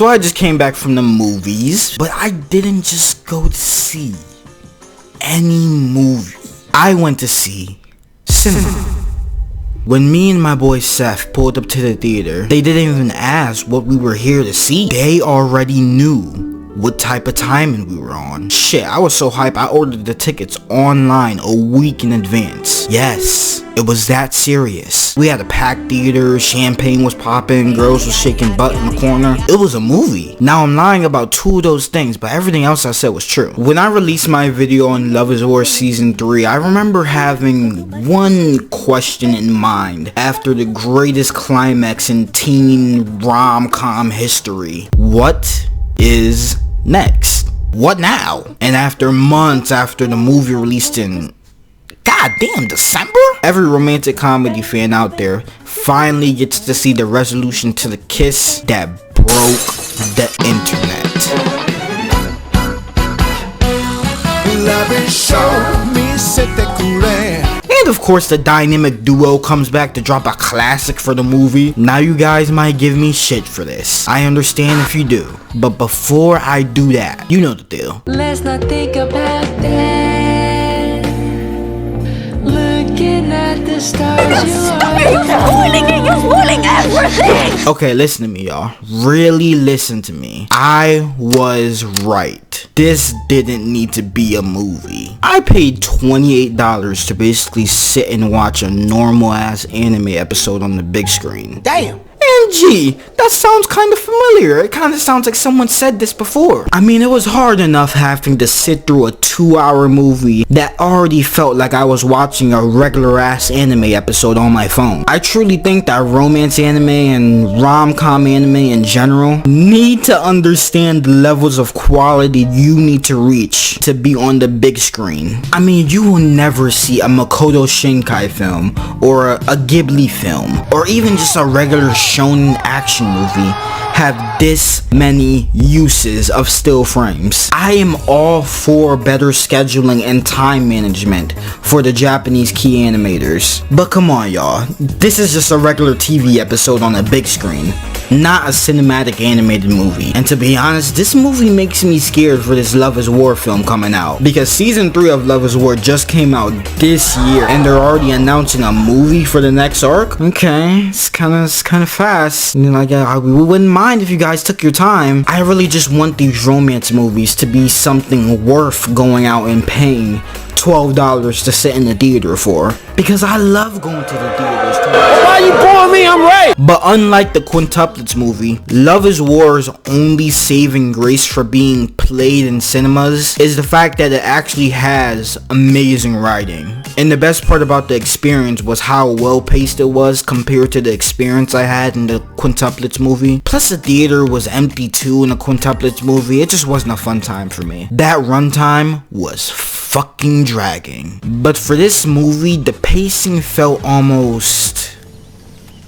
So I just came back from the movies, but I didn't just go to see any movie. I went to see cinema. When me and my boy Seth pulled up to the theater, they didn't even ask what we were here to see. They already knew what type of timing we were on. Shit, I was so hyped I ordered the tickets online a week in advance. Yes, it was that serious. We had a packed theater, champagne was popping, girls was shaking butt in the corner. It was a movie. Now I'm lying about 2 of those things, but everything else I said was true. When I released my video on Love is War Season 3, I remember having one question in mind after the greatest climax in teen rom-com history. What is next? What now? And after months after the movie released in goddamn December, every romantic comedy fan out there finally gets to see the resolution to the kiss that broke the internet. And of course the dynamic duo comes back to drop a classic for the movie. Now you guys might give me shit for this. I understand if you do. But before I do that, you know the deal. Let's not think about that. Looking at the stars, you're spoiling everything. Okay, listen to me, y'all. Really listen to me. I was right. This didn't need to be a movie. I paid $28 to basically sit and watch a normal ass anime episode on the big screen. Damn. And gee, that sounds kind of familiar. It kind of sounds like someone said this before. I mean, it was hard enough having to sit through a 2-hour movie that already felt like I was watching a regular ass anime episode on my phone. I truly think that romance anime and rom-com anime in general need to understand the levels of quality you need to reach to be on the big screen. I mean, you will never see a Makoto Shinkai film or a Ghibli film or even just a regular shonen action movie have this many uses of still frames. I am all for better scheduling and time management for the Japanese key animators. But come on y'all, this is just a regular TV episode on a big screen, not a cinematic animated movie. And to be honest, this movie makes me scared for this Love is War film coming out, because season 3 of Love is War just came out this year and they're already announcing a movie for the next arc. Okay, it's kind of fast. You know, like, we wouldn't mind if you guys took your time. I really just want these romance movies to be something worth going out and paying $12 to sit in the theater for, because I love going to the theaters to watch. Why you pulling me? I'm right. But unlike the quintuplets movie, Love is War's only saving grace for being played in cinemas is the fact that it actually has amazing writing. And the best part about the experience was how well paced it was compared to the experience I had in the quintuplets movie. Plus the theater was empty too in the quintuplets movie. It just wasn't a fun time for me. That runtime was fucking dragging. But for this movie, the pacing felt almost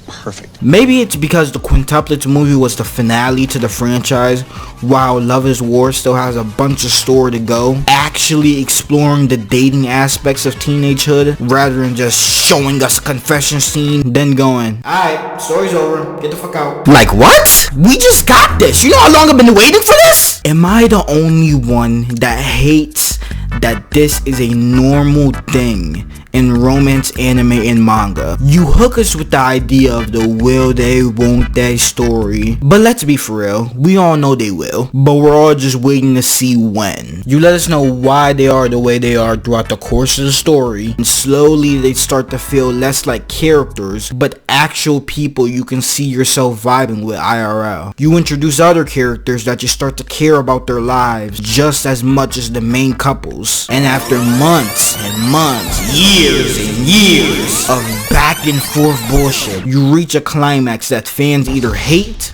perfect. Maybe it's because the quintuplets movie was the finale to the franchise, while Love is War still has a bunch of story to go, actually exploring the dating aspects of teenagehood rather than just showing us a confession scene then going, alright, story's over, get the fuck out. Like what? We just got this. You know how long I've been waiting for this? Am I the only one that hates that this is a normal thing in romance anime and manga? You hook us with the idea of the will they, won't they story, but let's be for real, we all know they will, but we're all just waiting to see when. You let us know why they are the way they are throughout the course of the story, and slowly they start to feel less like characters, but actual people you can see yourself vibing with IRL. You introduce other characters that you start to care about their lives just as much as the main couples, and after months and months, years and years of back and forth bullshit, you reach a climax that fans either hate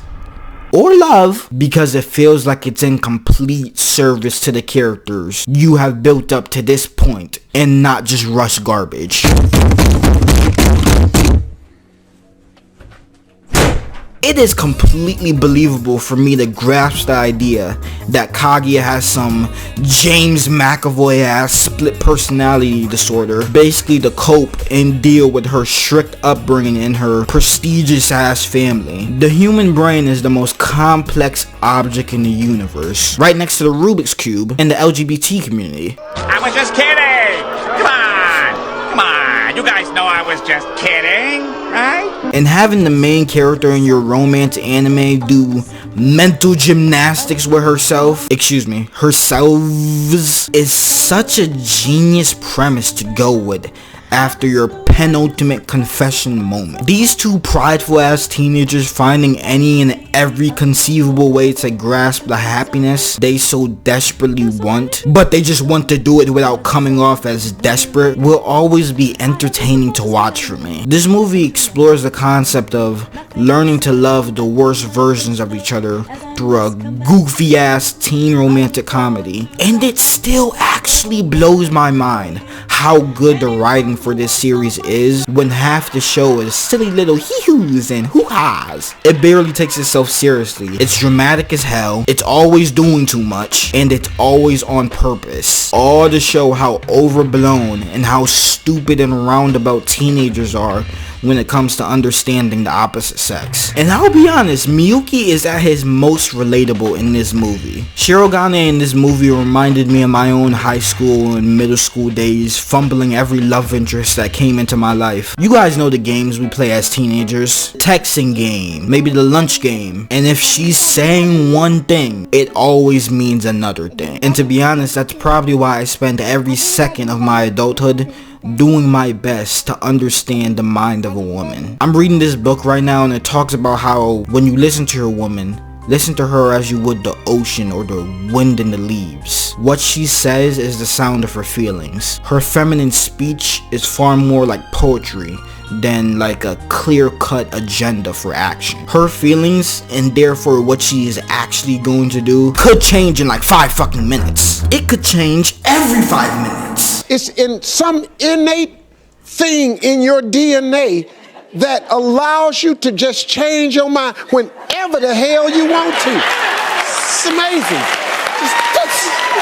or love because it feels like it's in complete service to the characters you have built up to this point and not just rush garbage. It is completely believable for me to grasp the idea that Kaguya has some James McAvoy ass split personality disorder, basically to cope and deal with her strict upbringing in her prestigious ass family. The human brain is the most complex object in the universe, right next to the Rubik's Cube and the LGBT community. I was just kidding! Come on, you guys know I was just kidding, right? And having the main character in your romance anime do mental gymnastics with herselves is such a genius premise to go with after your penultimate confession moment. These two prideful ass teenagers finding any and every conceivable way to grasp the happiness they so desperately want, but they just want to do it without coming off as desperate, will always be entertaining to watch for me. This movie explores the concept of learning to love the worst versions of each other through a goofy ass teen romantic comedy, and it still actually blows my mind how good the writing for this series is when half the show is silly little hee-hoos and hoo-has. It barely takes itself seriously. It's dramatic as hell, it's always doing too much, and it's always on purpose. All to show how overblown and how stupid and roundabout teenagers are when it comes to understanding the opposite sex. And I'll be honest, Miyuki is at his most relatable in this movie. Shirogane in this movie reminded me of my own high school and middle school days, fumbling every love interest that came into my life. You guys know the games we play as teenagers. Texting game, maybe the lunch game, and if she's saying one thing, it always means another thing. And to be honest, that's probably why I spend every second of my adulthood doing my best to understand the mind of a woman. I'm reading this book right now, and it talks about how when you listen to your woman, listen to her as you would the ocean or the wind in the leaves. What she says is the sound of her feelings. Her feminine speech is far more like poetry than like a clear-cut agenda for action. Her feelings, and therefore what she is actually going to do, could change in like 5 fucking minutes. It could change every 5 minutes. It's in some innate thing in your DNA that allows you to just change your mind whenever the hell you want to. It's amazing.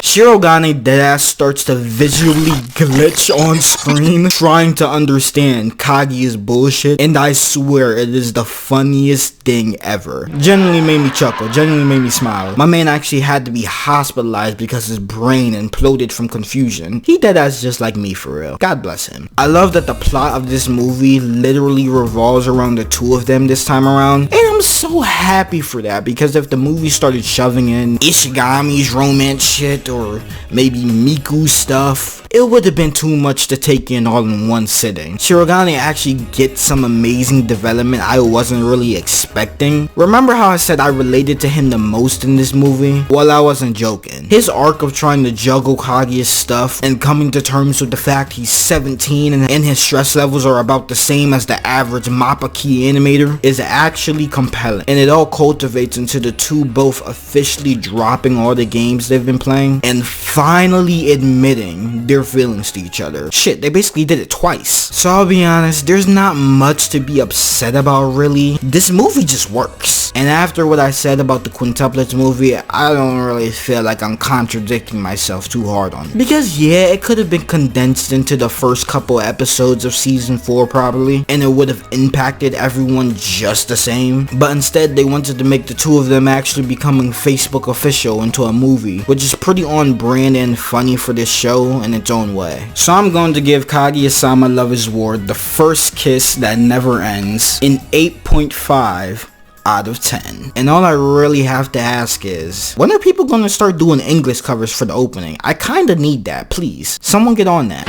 Shirogane deadass starts to visually glitch on screen trying to understand Kaguya's bullshit, and I swear it is the funniest thing ever. Genuinely made me chuckle, genuinely made me smile. My man actually had to be hospitalized because his brain imploded from confusion. He deadass just like me for real. God bless him. I love that the plot of this movie literally revolves around the two of them this time around, and I'm so happy for that, because if the movie started shoving in Ishigami's romance shit or maybe Miku's stuff, it would have been too much to take in all in one sitting. Shirogane actually gets some amazing development I wasn't really expecting. Remember how I said I related to him the most in this movie? Well, I wasn't joking. His arc of trying to juggle Kaguya's stuff and coming to terms with the fact he's 17 and his stress levels are about the same as the average Mappa-ki animator is actually compelling, and it all cultivates into the two both officially dropping all the games they've been playing and finally admitting their feelings to each other. Shit, they basically did it twice. So I'll be honest, there's not much to be upset about really. This movie just works. And after what I said about the quintuplets movie, I don't really feel like I'm contradicting myself too hard on it. Because yeah, it could have been condensed into the first couple episodes of season 4 probably, and it would have impacted everyone just the same. But instead they wanted to make the two of them actually becoming Facebook official into a movie, which is pretty on brand and funny for this show in its own way. So I'm going to give Kaguya-Sama Love is War the first kiss that never ends in 8.5 out of 10. And all I really have to ask is, when are people gonna start doing English covers for the opening? I kinda need that, please. Someone get on that.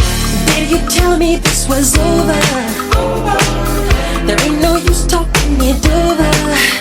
Did you tell me this was over? There ain't no use talking it over.